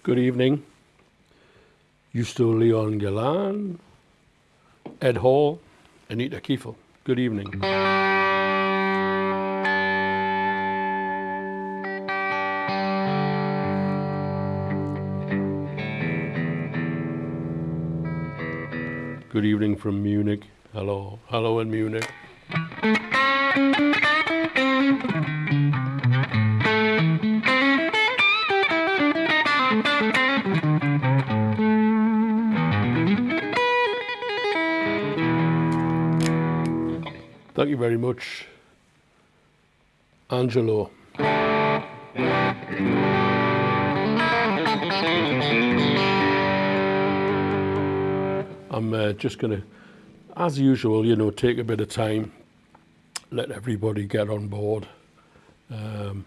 Good evening. Justo Leon Galan, Ed Hall, Anita Kiefel. Good evening. Good evening from Munich. Hello. Hello in Munich. Thank you very much, Angelo. I'm just going to, as usual, you know, take a bit of time, let everybody get on board, and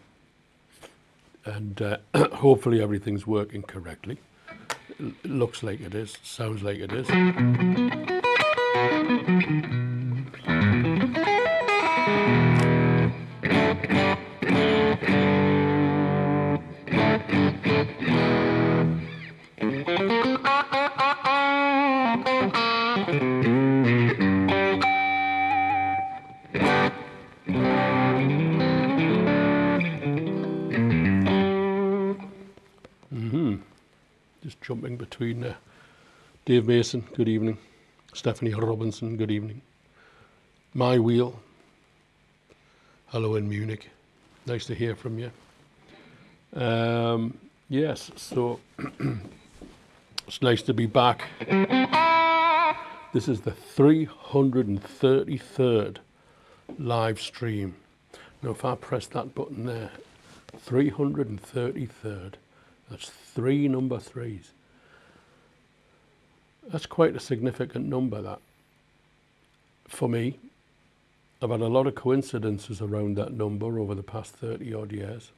hopefully everything's working correctly. It looks like it is, sounds like it is. Just jumping between Dave Mason, good evening. Stephanie Robinson, good evening. My Wheel, hello in Munich. Nice to hear from you. Yes, so it's nice to be back. This is the 333rd live stream. Now if I press that button there, 333rd, that's 3 number 3s. That's quite a significant number, that. For me, I've had a lot of coincidences around that number over the past 30 odd years.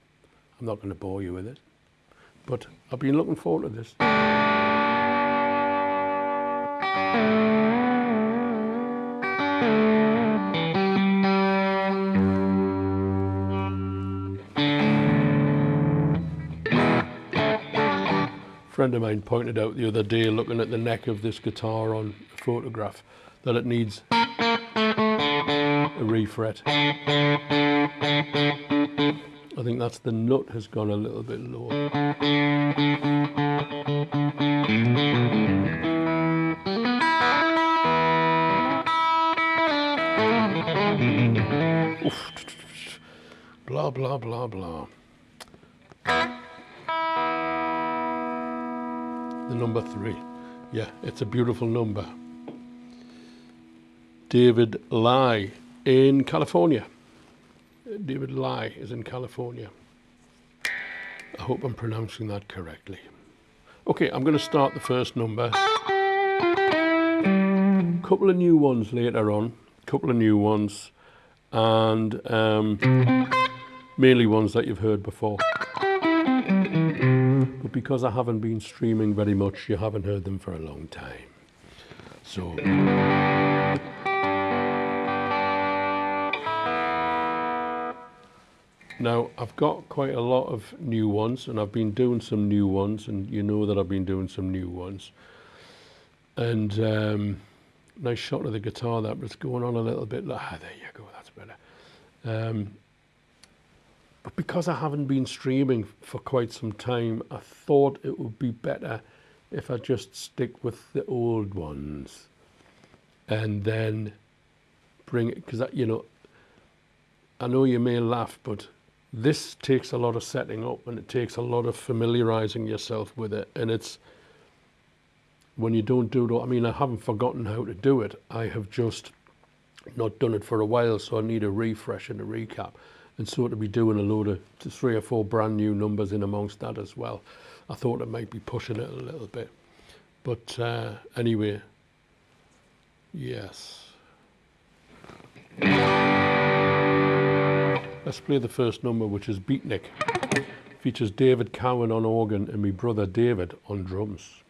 I'm not going to bore you with it, but I've been looking forward to this. A friend of mine pointed out the other day, looking at the neck of this guitar on a photograph, that it needs a refret. I think that's the nut has gone a little bit low. Oof. Blah, blah, blah, blah. The number 3. Yeah, it's a beautiful number. David Lai in California. David Lai is in California. I hope I'm pronouncing that correctly. Okay, I'm going to start the first number. Couple of new ones later on. Couple of new ones. And mainly ones that you've heard before. But because I haven't been streaming very much, you haven't heard them for a long time. So now I've got quite a lot of new ones, and I've been doing some new ones, and you know that I've been doing some new ones. And nice shot of the guitar that was going on a little bit. Ah, there you go, that's better. But because I haven't been streaming for quite some time, I thought it would be better if I just stick with the old ones and then bring it, because you know, I know you may laugh, but this takes a lot of setting up, and it takes a lot of familiarizing yourself with it. And it's, when you don't do it, I mean, I haven't forgotten how to do it. I have just not done it for a while, so I need a refresh and a recap. And so to be doing a load of 3 or 4 brand new numbers in amongst that as well, I thought it might be pushing it a little bit. But anyway, yes. Let's play the first number, which is Beatnik. Features David Cowan on organ and my brother David on drums.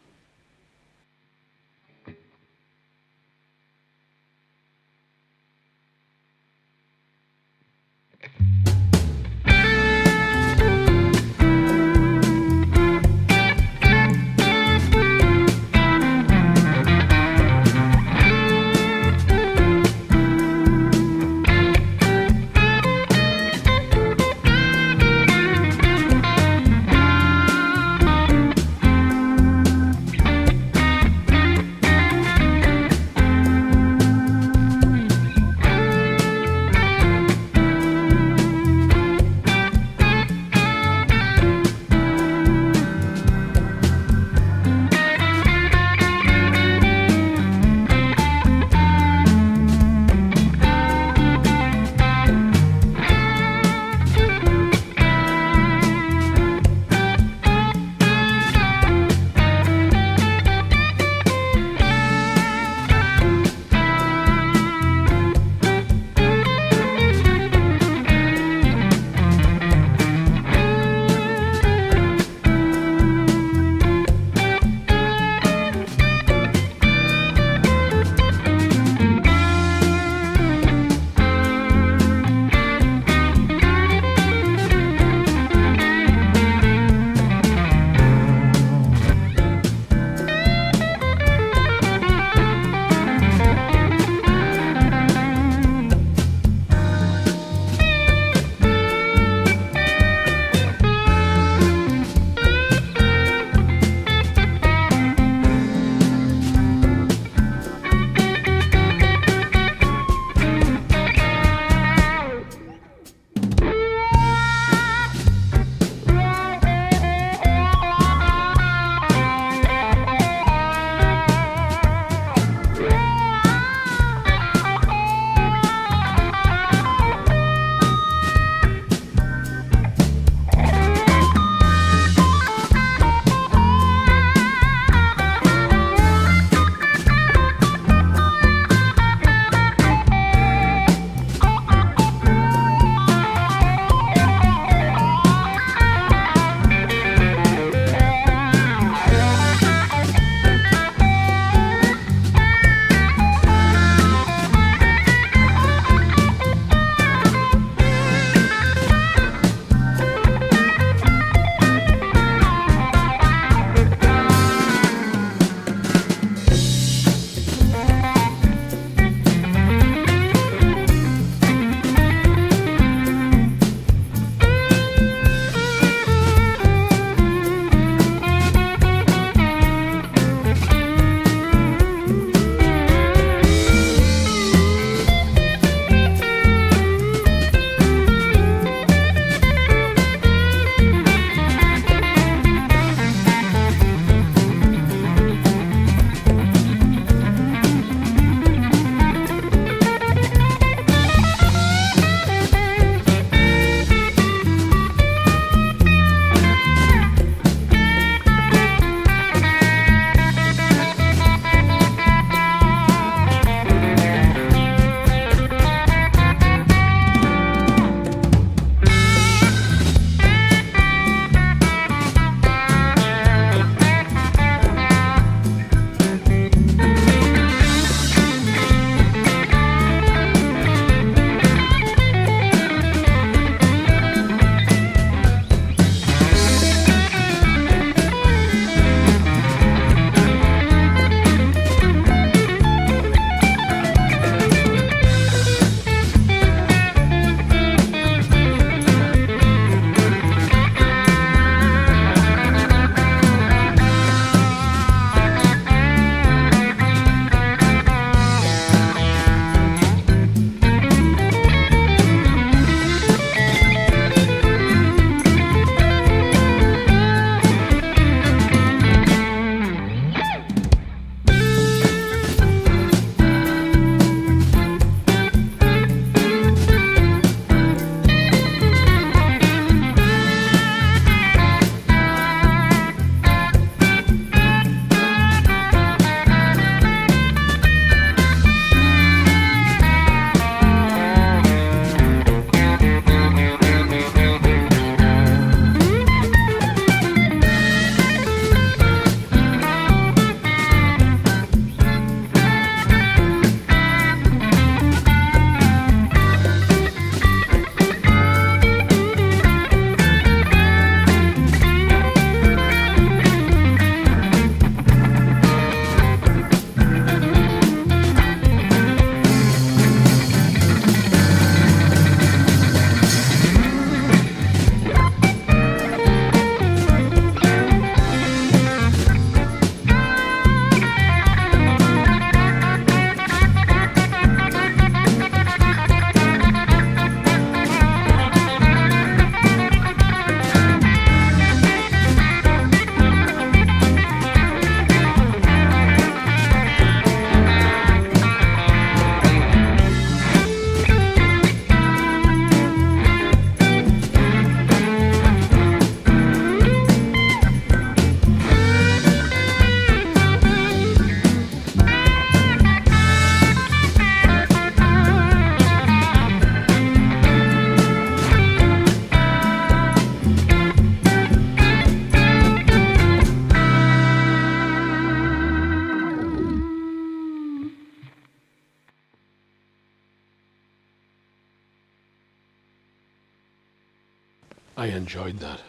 I enjoyed that.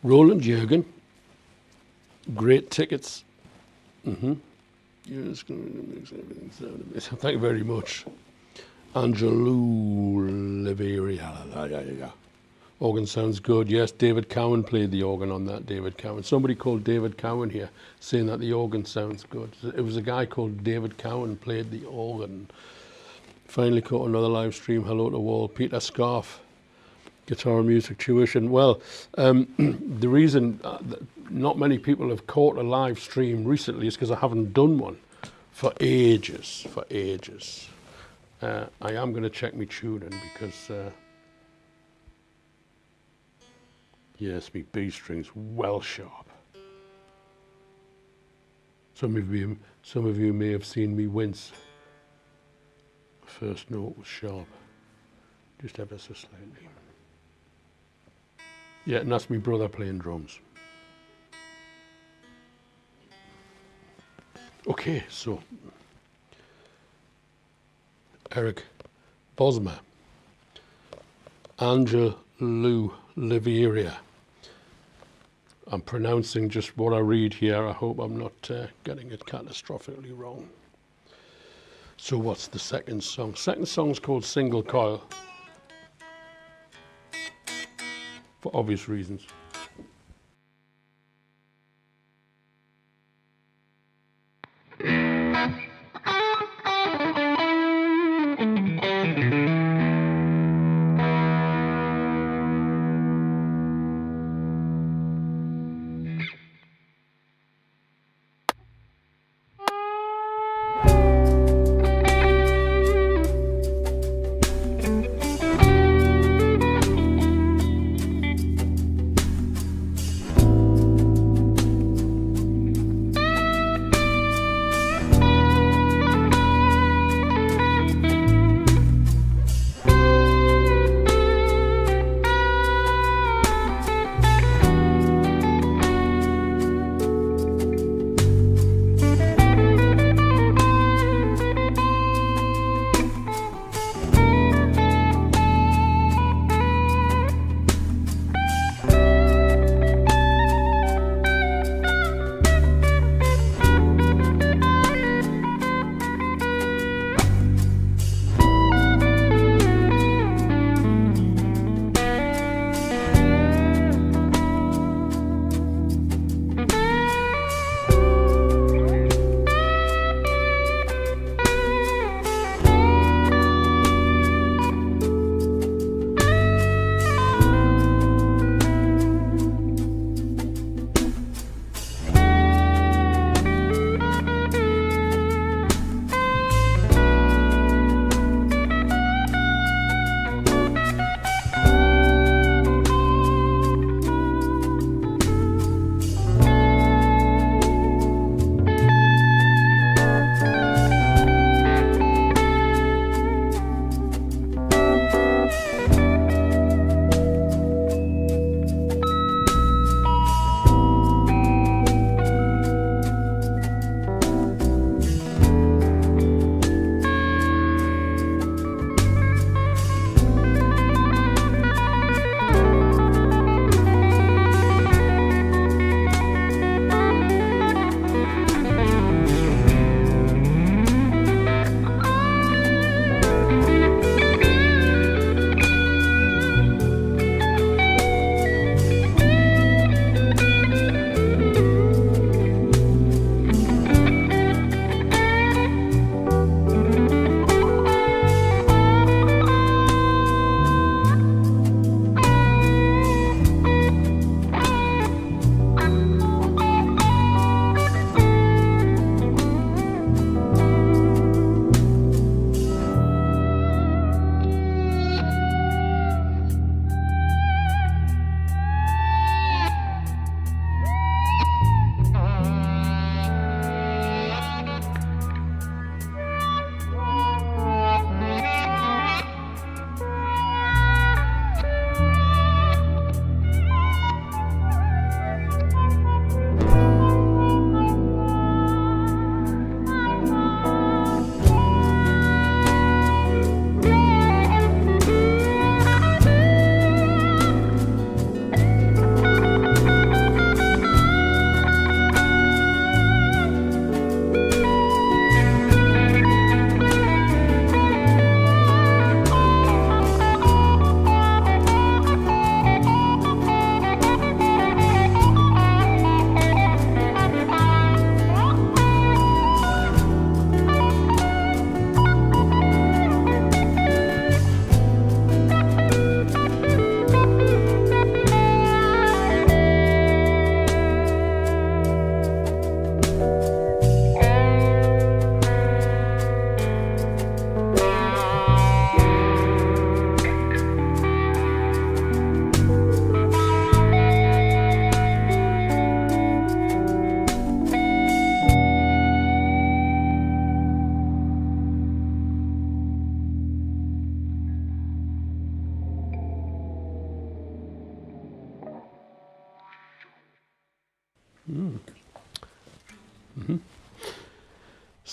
Roland Jürgen, great tickets. Yes, thank you very much. Angelou Liveria. Organ sounds good. Yes, David Cowan played the organ on that. David Cowan. Somebody called David Cowan here saying that the organ sounds good. It was a guy called David Cowan played the organ. Finally caught another live stream. Hello to all. Peter Scarf, guitar and music tuition. Well, the reason not many people have caught a live stream recently is because I haven't done one for ages. I am going to check my tuning because yes, my B string's well sharp. Some of you may have seen me wince. First note was sharp, just ever so slightly. Yeah, and that's my brother playing drums. Okay, so Eric Bosma, Angelou Liveria. I'm pronouncing just what I read here. I hope I'm not getting it catastrophically wrong. So what's the second song? Second song's called Single Coil, for obvious reasons.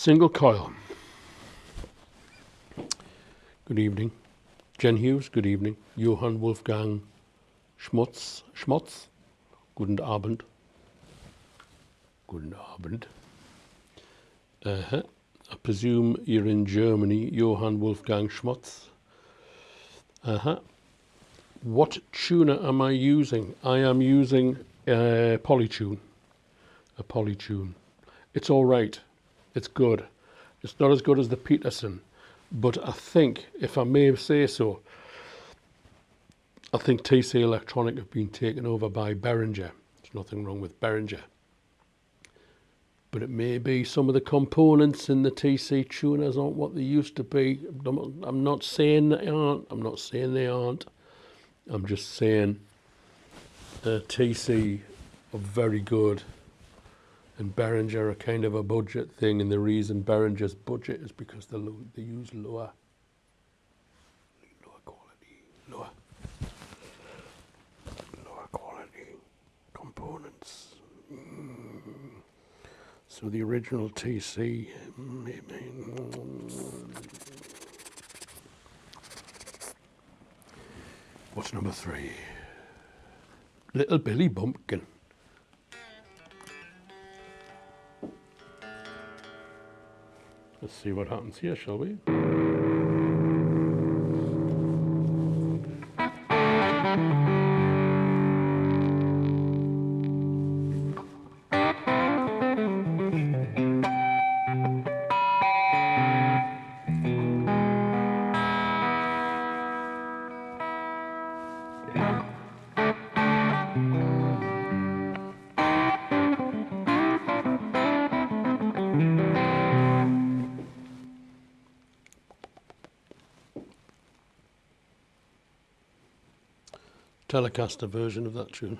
Single coil. Good evening. Jen Hughes, good evening. Johann Wolfgang Schmutz, guten Abend. Guten Abend. I presume you're in Germany, Johann Wolfgang Schmutz. What tuner am I using? I am using a Polytune. A Polytune. It's all right. It's good. It's not as good as the Peterson, but I think, if I may say so, I think TC Electronic have been taken over by Behringer. There's nothing wrong with Behringer. But it may be some of the components in the TC tuners aren't what they used to be. I'm not saying they aren't. I'm not saying they aren't. I'm just saying TC are very good. And Behringer are kind of a budget thing. And the reason Behringer's budget is because they use lower quality components. So the original TC, maybe. What's number 3? Little Billy Bumpkin. Let's see what happens here, shall we? Telecaster version of that tune.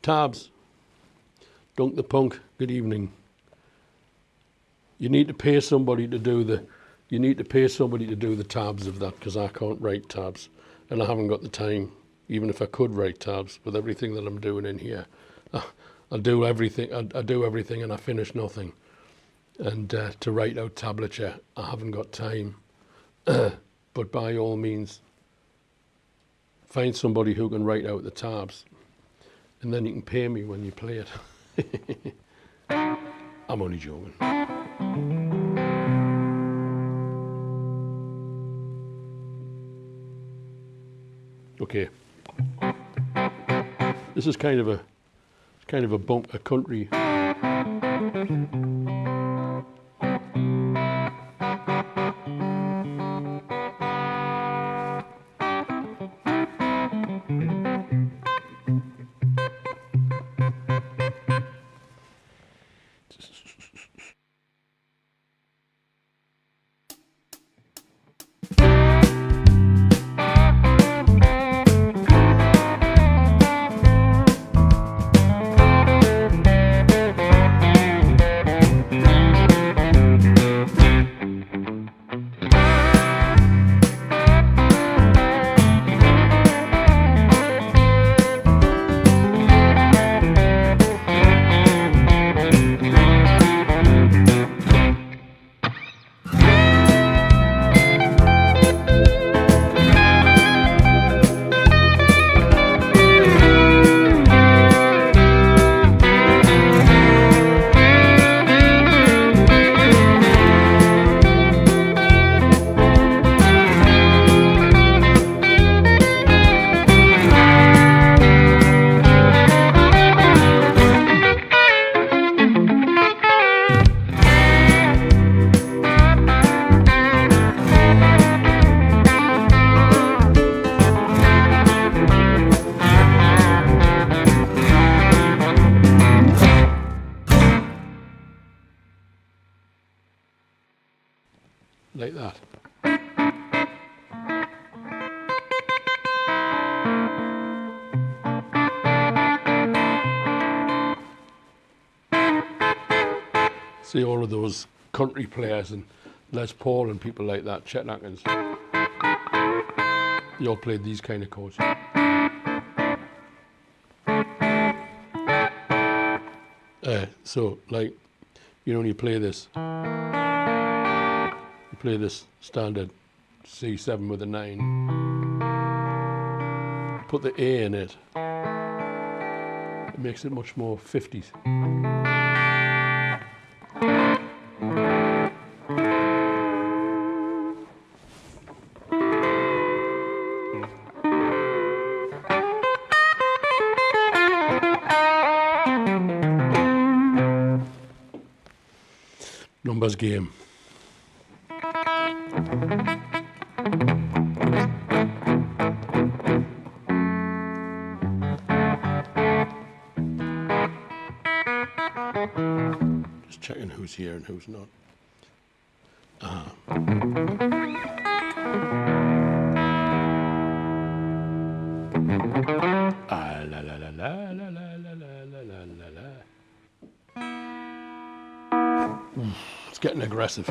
Tabs. Dunk the Punk, good evening. You need to pay somebody to do the tabs of that, because I can't write tabs and I haven't got the time, even if I could write tabs with everything that I'm doing in here. I do everything and I finish nothing. And to write out tablature, I haven't got time. But by all means, find somebody who can write out the tabs, and then you can pay me when you play it. I'm only joking. Okay. This is kind of a country. Like that. See all of those country players and Les Paul and people like that, Chet Atkins. They all played these kind of chords. So like You know, when you play this standard C7 with a 9, put the A in it, it makes it much more 50s. Numbers game. Just checking who's here and who's not. La la la la la la la la la la. It's getting aggressive.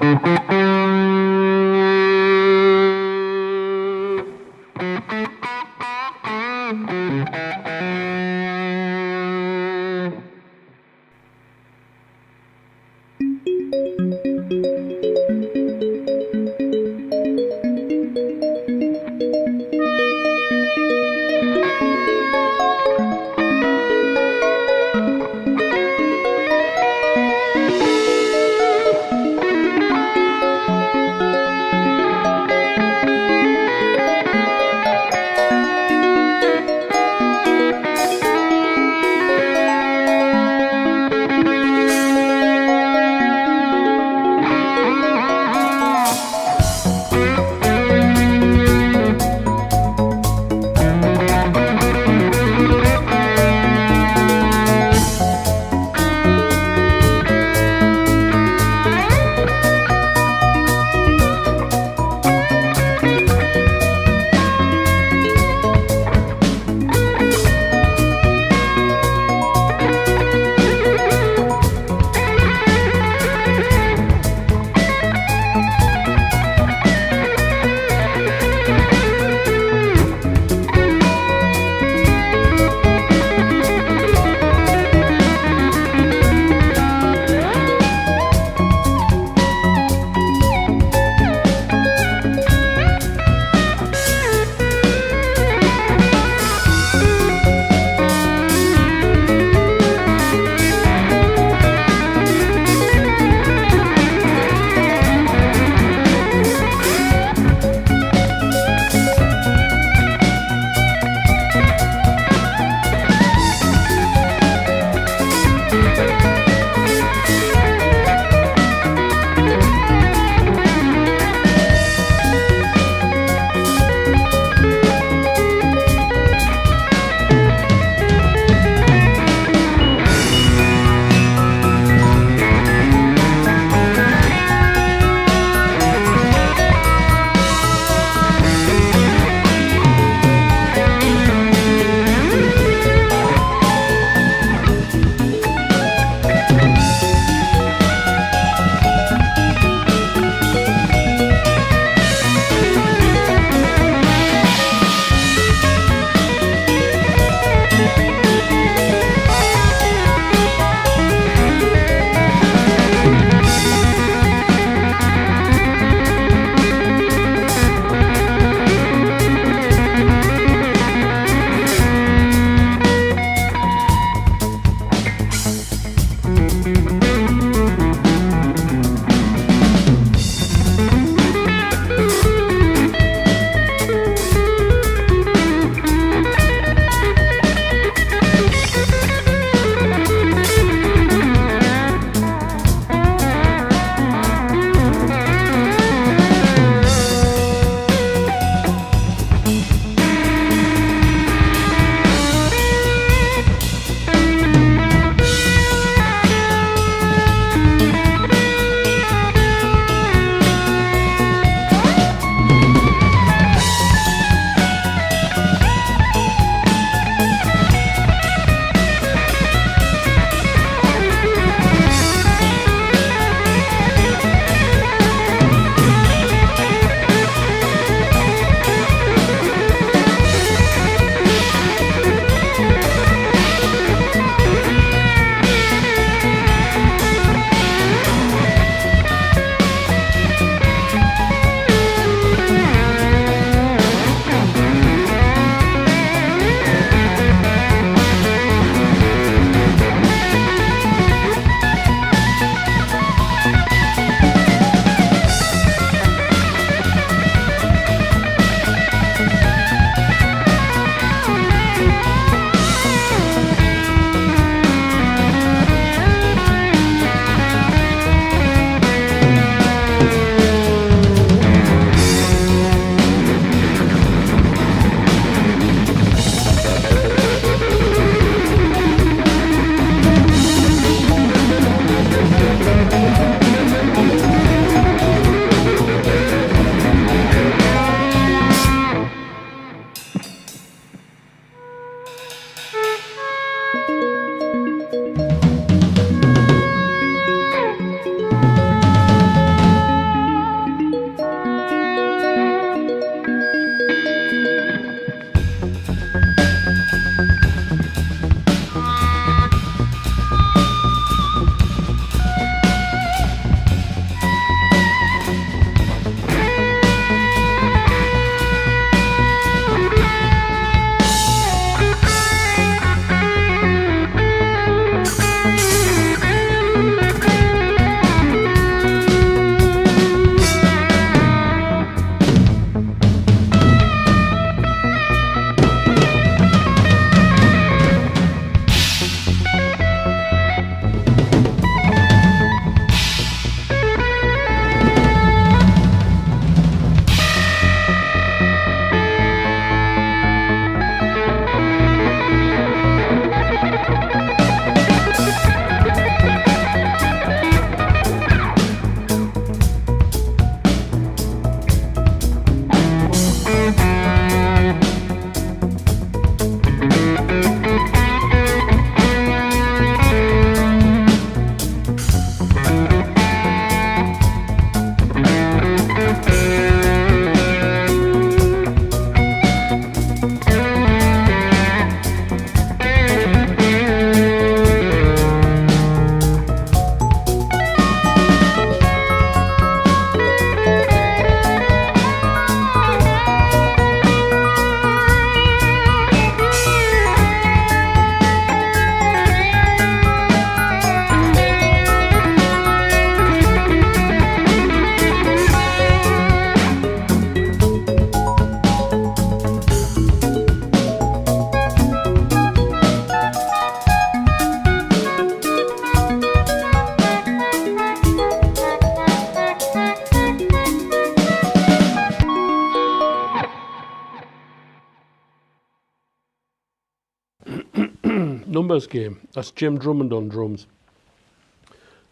numbers game. That's Jim Drummond on drums.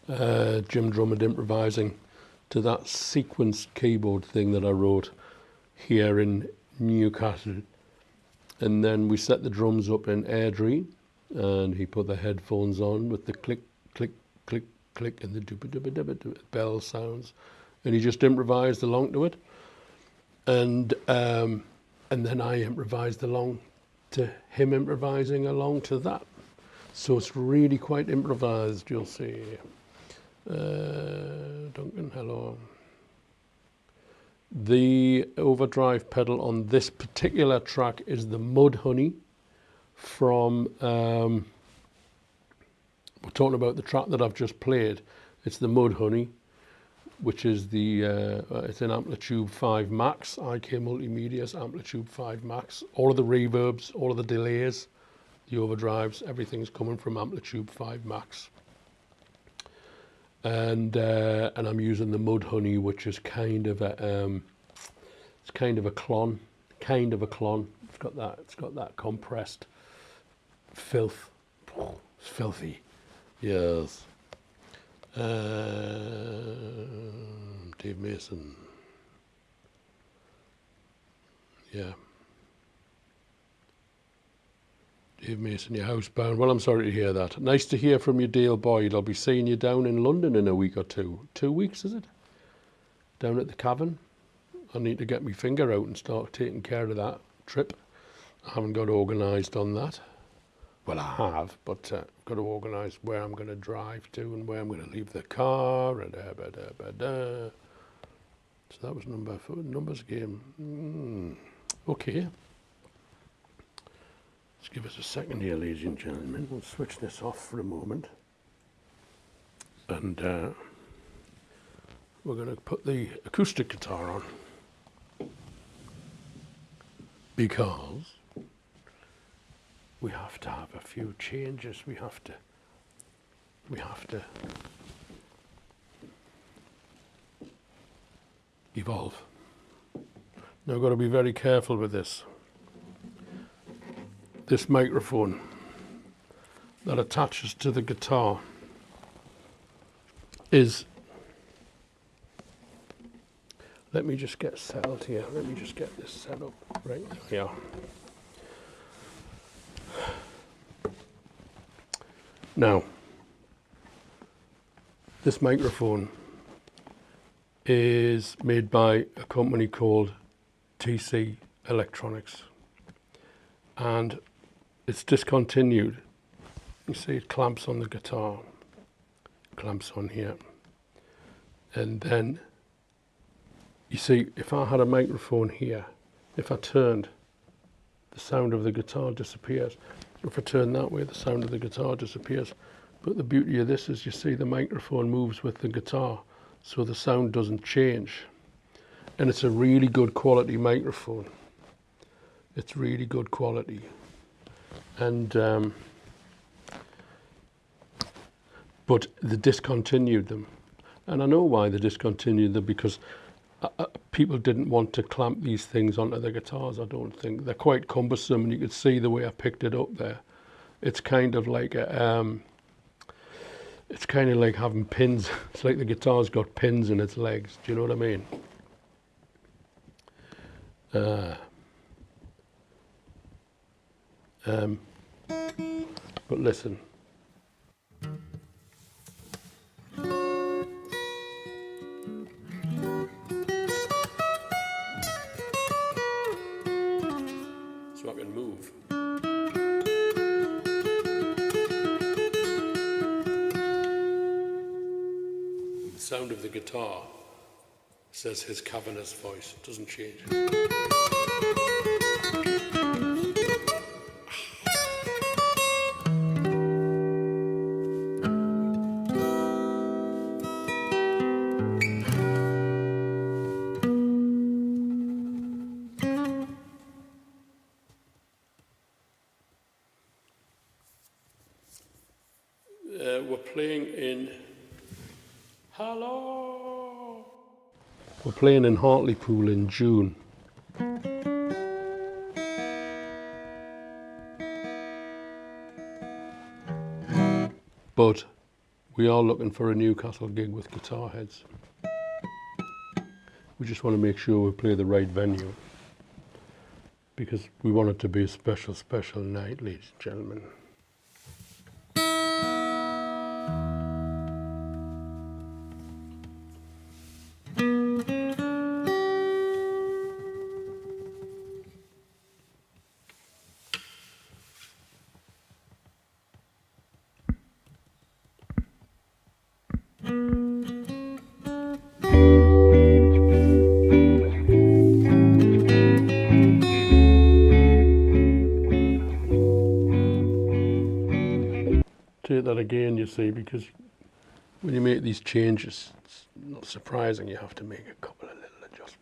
Jim Drummond improvising to that sequenced keyboard thing that I wrote here in Newcastle. And then we set the drums up in Airdrie, and he put the headphones on with the click, click, click, click, and the dooba bell sounds, and he just improvised along to it. And then I improvised along to him improvising along to that. So it's really quite improvised, you'll see. Duncan, hello. The overdrive pedal on this particular track is the Mudhoney from, we're talking about the track that I've just played. It's the Mudhoney, which is the, it's an Amplitube 5 Max, IK Multimedia's Amplitube 5 Max. All of the reverbs, all of the delays, the overdrives, everything's coming from Amplitube 5 Max. And I'm using the Mudhoney, which is kind of a, it's kind of a clon. It's got that compressed filth. It's filthy. Yes. Dave Mason. Yeah. Dave Mason, you're housebound. Well, I'm sorry to hear that. Nice to hear from you, Dale Boyd. I'll be seeing you down in London in a week or two. 2 weeks, is it? Down at the Cavern. I need to get my finger out and start taking care of that trip. I haven't got organised on that. Well, I have, but I've got to organise where I'm going to drive to and where I'm going to leave the car. And so that was numbers game. Okay. Let's give us a second here, ladies and gentlemen. We'll switch this off for a moment. And we're going to put the acoustic guitar on. Because we have to have a few changes. We have to evolve. Now I've got to be very careful with this. This microphone that attaches to the guitar is, let me just get settled here. Let me just get this set up right here. Now, this microphone is made by a company called TC Electronics, and it's discontinued. You see it clamps on the guitar, clamps on here, and then you see if I had a microphone here, if I turned, the sound of the guitar disappears. If I turn that way, the sound of the guitar disappears. But the beauty of this is you see the microphone moves with the guitar, so the sound doesn't change. And it's a really good quality microphone. It's really good quality. And but they discontinued them. And I know why they discontinued them, because people didn't want to clamp these things onto the guitars, I don't think. They're quite cumbersome, and you could see the way I picked it up there. It's kind of like a, it's kind of like having pins. It's like the guitar's got pins in its legs. Do you know what I mean? But listen. So I can move. The sound of the guitar says his cavernous voice. It doesn't change. We're playing in We're playing in Hartlepool in June. but we are looking for a Newcastle gig with guitar heads. We just want to make sure we play the right venue, because we want it to be a special, special night, ladies and gentlemen. Take that again, you see, because when you make these changes, it's not surprising you have to make a couple of little adjustments.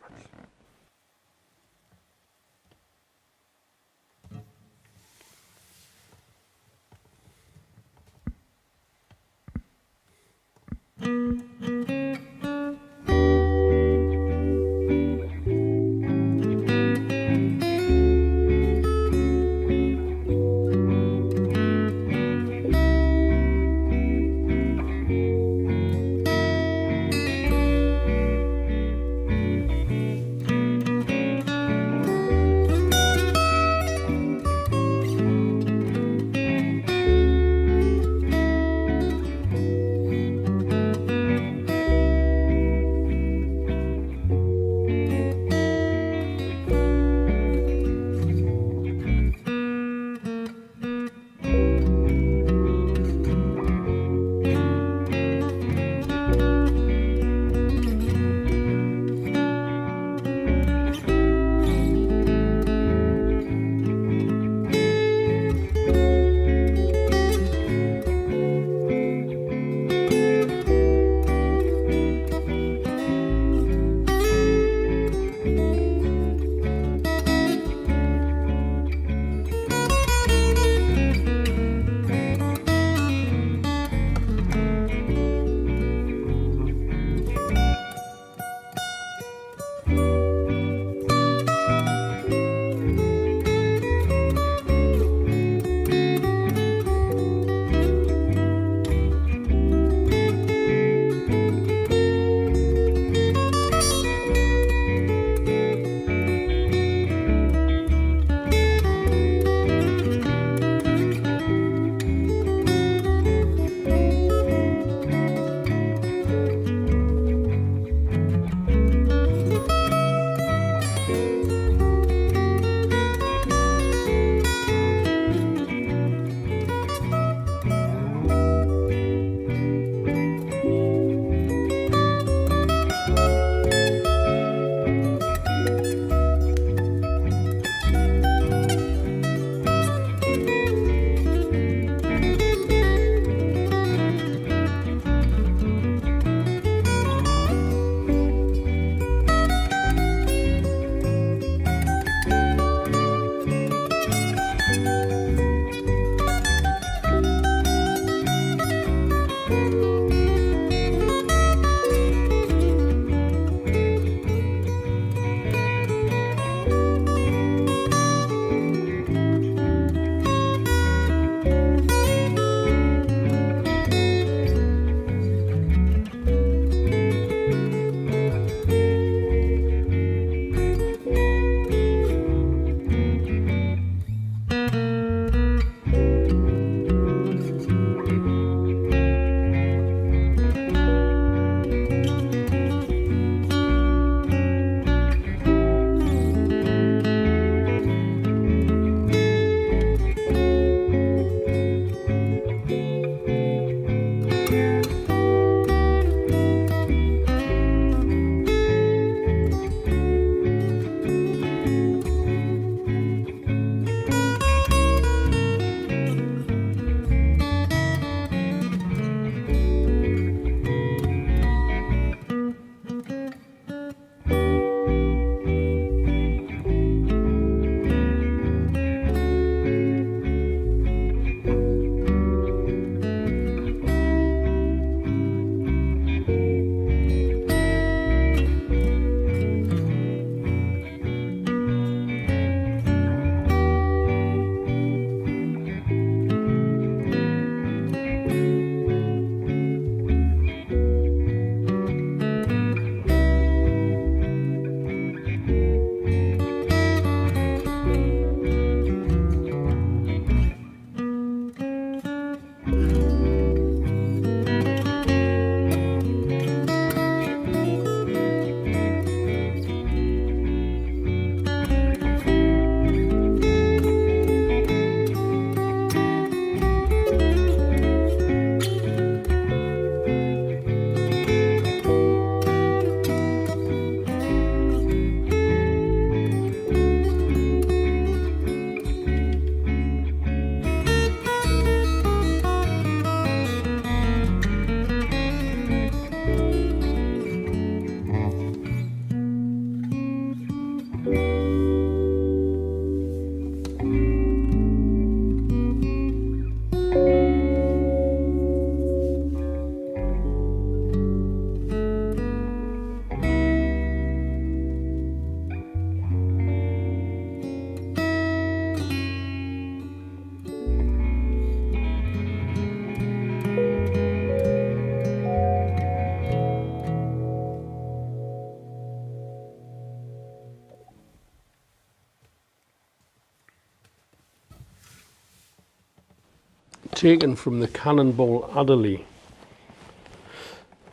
taken from the Cannonball Adderley.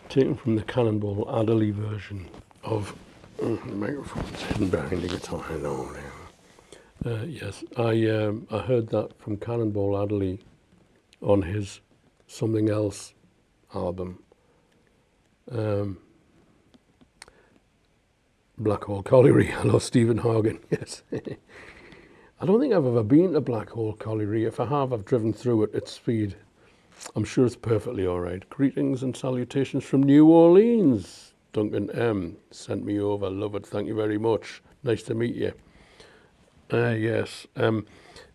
Taken from the Cannonball Adderley version of the microphone's hidden behind the guitar. I know. Yes, I heard that from Cannonball Adderley on his Something Else album. Black Hole Colliery. Hello, Stephen Hagen. Yes. I don't think I've ever been to Black Hole Colliery. If I have, I've driven through it at speed. I'm sure it's perfectly all right. Greetings and salutations from New Orleans. Duncan M. sent me over. Love it. Thank you very much. Nice to meet you. Yes.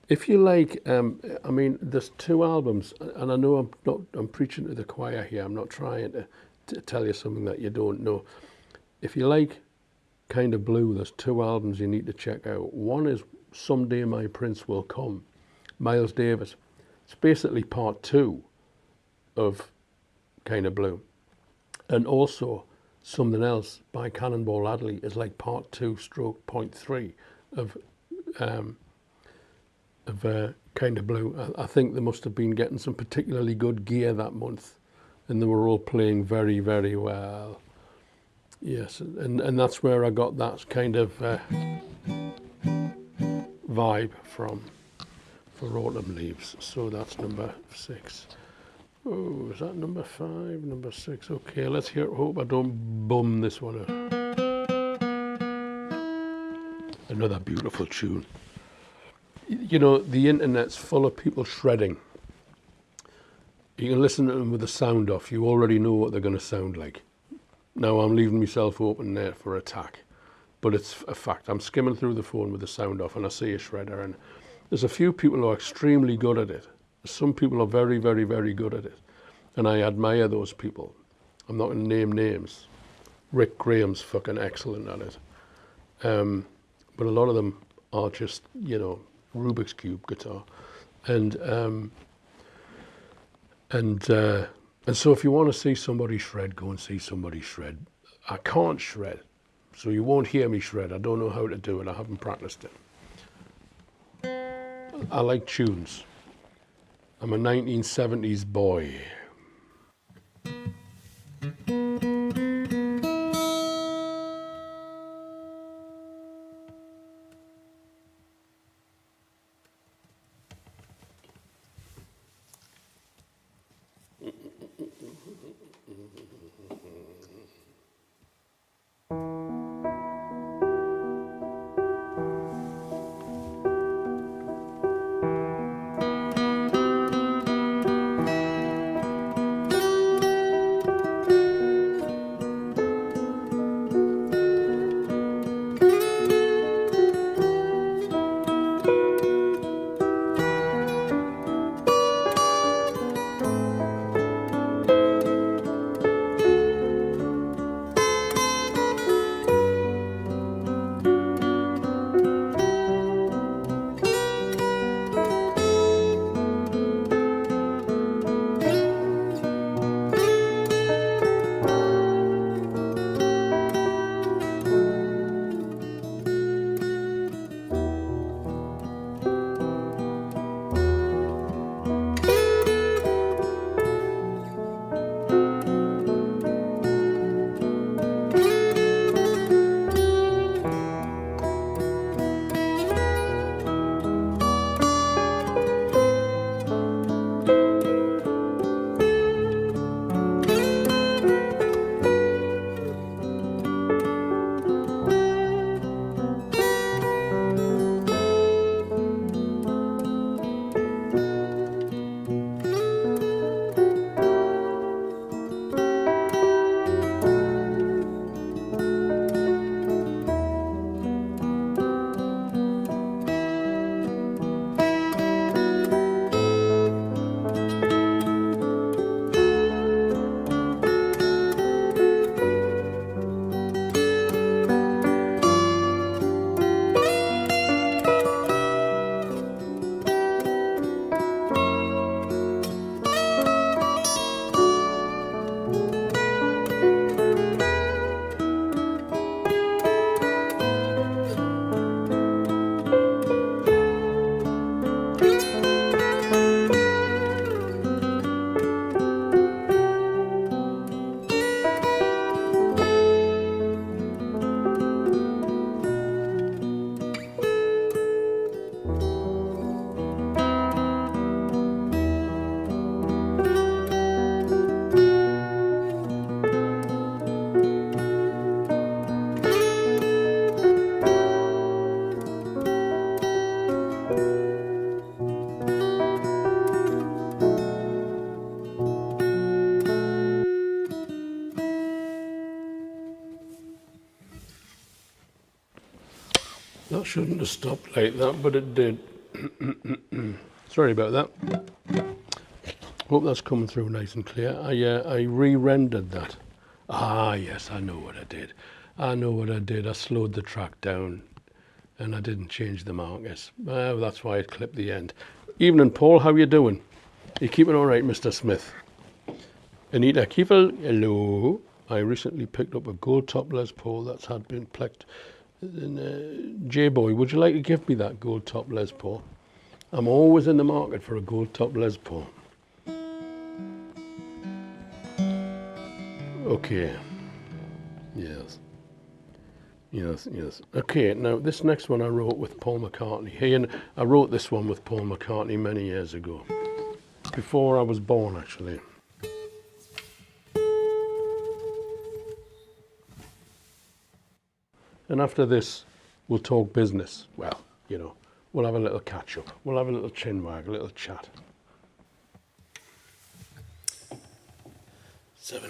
If you like, I mean, there's 2 albums, and I know I'm preaching to the choir here. I'm not trying to tell you something that you don't know. If you like Kind of Blue, there's 2 albums you need to check out. One is Someday My Prince Will Come, Miles Davis. It's basically part 2 of Kind of Blue. And also Something Else by Cannonball Adderley is like part 2 stroke point 3 of Kind of Blue. I think they must have been getting some particularly good gear that month, and they were all playing very, very well. Yes, and that's where I got that kind of vibe from for Autumn Leaves. So that's number 6. Oh, is that number 5? Number 6. Okay, let's hear it. Hope I don't bum this one out. Another beautiful tune. You know, the internet's full of people shredding. You can listen to them with the sound off. You already know what they're going to sound like. Now I'm leaving myself open there for attack, but it's a fact. I'm skimming through the phone with the sound off and I see a shredder, and there's a few people who are extremely good at it. Some people are very, very, very good at it, and I admire those people. I'm not going to name names. Rick Graham's fucking excellent at it. But a lot of them are just, you know, Rubik's Cube guitar. And so if you want to see somebody shred, go and see somebody shred. I can't shred, so you won't hear me shred. I don't know how to do it. I haven't practiced it. I like tunes. I'm a 1970s boy. That shouldn't have stopped like that, but it did. Sorry about that. Hope that's coming through nice and clear. I re-rendered that. Ah, yes, I know what I did. I slowed the track down and I didn't change the markers. That's why it clipped the end. Evening, Paul. How you doing? You keeping all right, Mr. Smith? Anita Kiefel, hello. I recently picked up a gold top Les Paul that's had been plecked. J-Boy, would you like to give me that gold top Les Paul? I'm always in the market for a gold top Les Paul. Okay. Yes. Yes, yes. Okay, now this next one I wrote with Paul McCartney. And I wrote this one with Paul McCartney many years ago. Before I was born, actually. And after this, we'll talk business. Well, you know, we'll have a little catch up. We'll have a little chin wag, a little chat. 7.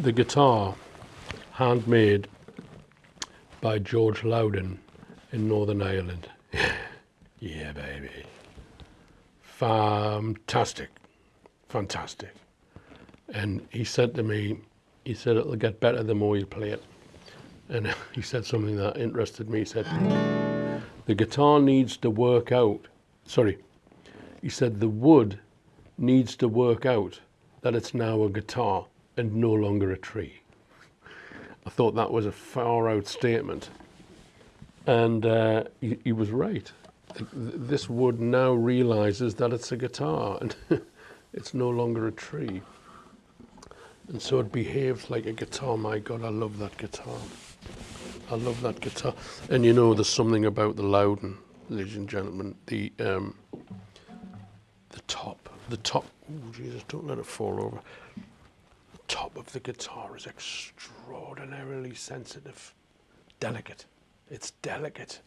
the guitar, handmade by George Loudon in Northern Ireland. Yeah, baby. Fantastic. Fantastic. And he said to me, he said, it'll get better the more you play it. And he said something that interested me. He said, the guitar needs to work out. Sorry. He said, the wood needs to work out that it's now a guitar and no longer a tree. I thought that was a far out statement. And he was right. This wood now realizes that it's a guitar and it's no longer a tree. And so it behaves like a guitar. My God, I love that guitar. I love that guitar. And you know, there's something about the Loudon, ladies and gentlemen, the top, oh Jesus, don't let it fall over. The top of the guitar is extraordinarily sensitive, delicate. It's delicate.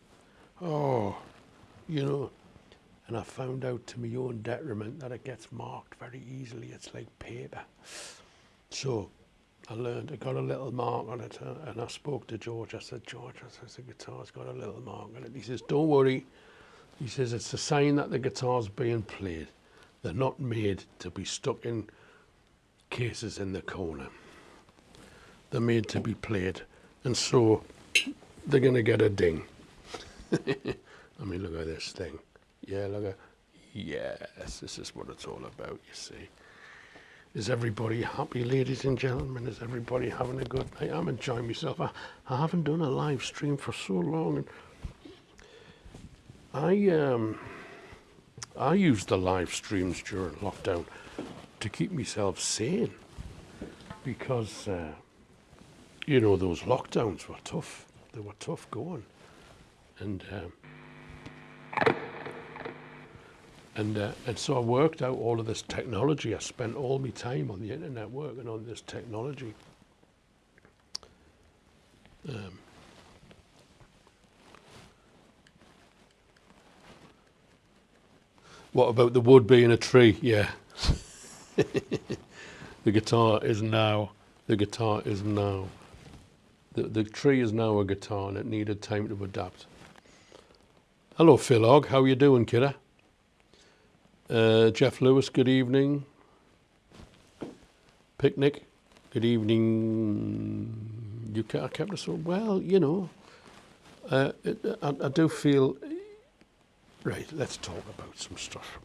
Oh, you know, and I found out to my own detriment that it gets marked very easily. It's like paper. So I learned, I got a little mark on it, and I spoke to George. I said, George, the guitar's got a little mark on it. He says, don't worry. He says, it's a sign that the guitar's being played. They're not made to be stuck in cases in the corner. They're made to be played. And so they're going to get a ding. I mean, look at this thing. Yeah, look at, yes, this is what it's all about, you see. Is everybody happy, ladies and gentlemen? Is everybody having a good night? I'm enjoying myself. I haven't done a live stream for so long. And I used the live streams during lockdown to keep myself sane. Because, you know, those lockdowns were tough. They were tough going. And so I worked out all of this technology. I spent all my time on the internet working on this technology. What about the wood being a tree? Yeah. The guitar is now. The tree is now a guitar, and it needed time to adapt. Hello, Phil Ogg. How you doing, kidder? Jeff Lewis, good evening. Picnic, good evening. I kept it so well, you know. I do feel. Right, let's talk about some stuff.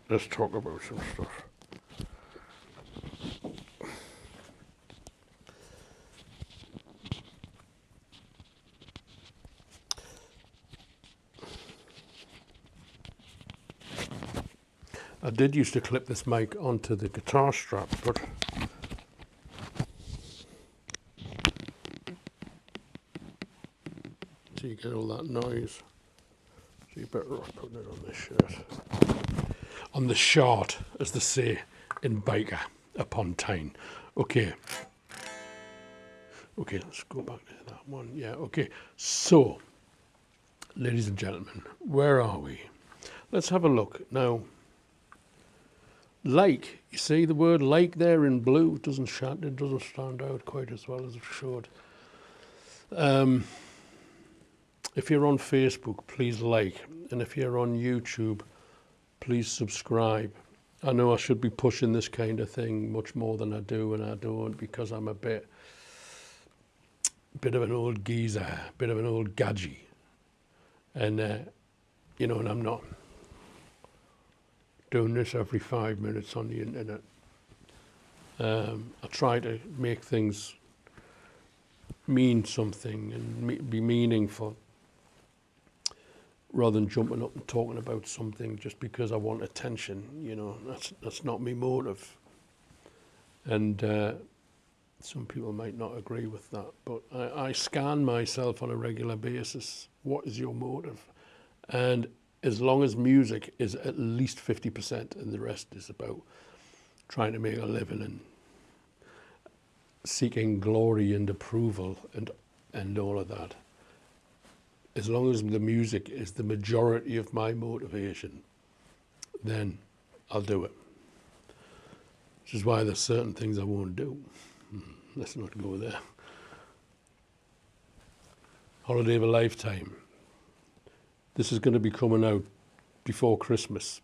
I did used to clip this mic onto the guitar strap, but so you get all that noise. So you better off putting it on this shirt. On the short, as they say in Biker upon Tyne. Okay. Okay, let's go back to that one. Yeah, okay. So, ladies and gentlemen, where are we? Let's have a look. Now, like, you see the word like there in blue, it doesn't stand out quite as well as it should. If you're on Facebook, please like, and if you're on YouTube, please subscribe. I know I should be pushing this kind of thing much more than I do, and I don't, because I'm a bit of an old geezer, bit of an old gadgy, and you know, and I'm not doing this every 5 minutes on the internet. I try to make things mean something and be meaningful, rather than jumping up and talking about something just because I want attention. You know, that's not my motive. And some people might not agree with that, but I scan myself on a regular basis. What is your motive? And as long as music is at least 50% and the rest is about trying to make a living and seeking glory and approval and all of that, as long as the music is the majority of my motivation, then I'll do it. Which is why there's certain things I won't do. let's not go there. Holiday of a Lifetime. This is going to be coming out before Christmas.